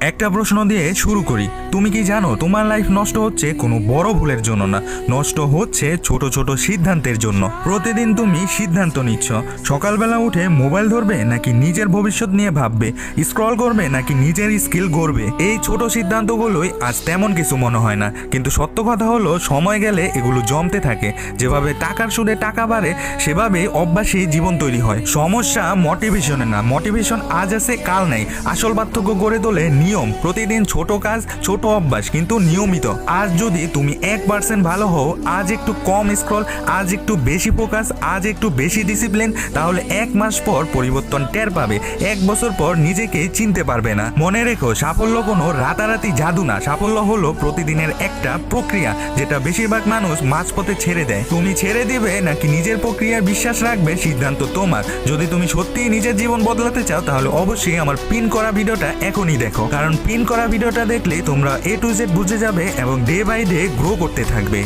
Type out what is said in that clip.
একটা প্রশ্ন দিয়ে শুরু করি। তুমি কি জানো তোমার লাইফ নষ্ট হচ্ছে কোনো বড় ভুলের জন্য না, নষ্ট হচ্ছে ছোট ছোট সিদ্ধান্তের জন্য। প্রতিদিন তুমি সিদ্ধান্ত নিচ্ছ, সকালবেলা উঠে মোবাইল ধরবে নাকি নিজের ভবিষ্যৎ নিয়ে ভাববে, স্ক্রল করবে নাকি নিজের স্কিল গড়বে। এই ছোট সিদ্ধান্তগুলোই আজ তেমন কিছু মনে হয় না, কিন্তু সত্য কথা হলো সময় গেলে এগুলো জমতে থাকে। যেভাবে টাকার সুদে টাকা বাড়ে সেভাবে অভ্যাসে জীবন তৈরি হয়। সমস্যা মোটিভেশনে না, মোটিভেশন আজ আছে কাল নেই। আসল পার্থক্য গড়ে তোলে নিয়ম। প্রতিদিন ছোট কাজ, ছোট অভ্যাস, কিন্তু নিয়মিত। আজ যদি তুমি 1% ভালো হও, আজ একটু কম স্ক্রল, আজ একটু বেশি ফোকাস, আজ একটু বেশি ডিসিপ্লিন, তাহলে 1 মাস পর পরিবর্তন টের পাবে। 1 বছর পর নিজেকে চিনতে পারবে না। মনে রেখো, সাফল্য কোনো রাতারাতি জাদু না। সাফল্য হলো প্রতিদিনের একটা প্রক্রিয়া, যেটা বেশিরভাগ মানুষ মাঝপথে ছেড়ে দেয়। তুমি ছেড়ে দিবে নাকি নিজের প্রক্রিয়ায় বিশ্বাস রাখবে, সিদ্ধান্ত তোমার। যদি তুমি সত্যিই নিজের জীবন বদলাতে চাও, তাহলে অবশ্যই আমার পিন করা ভিডিওটা এখনই দেখো, কারণ পিন করা ভিডিওটা দেখলে তোমরা A to Z বুঝে যাবে এবং ডে বাই ডে গ্রো করতে থাকবে।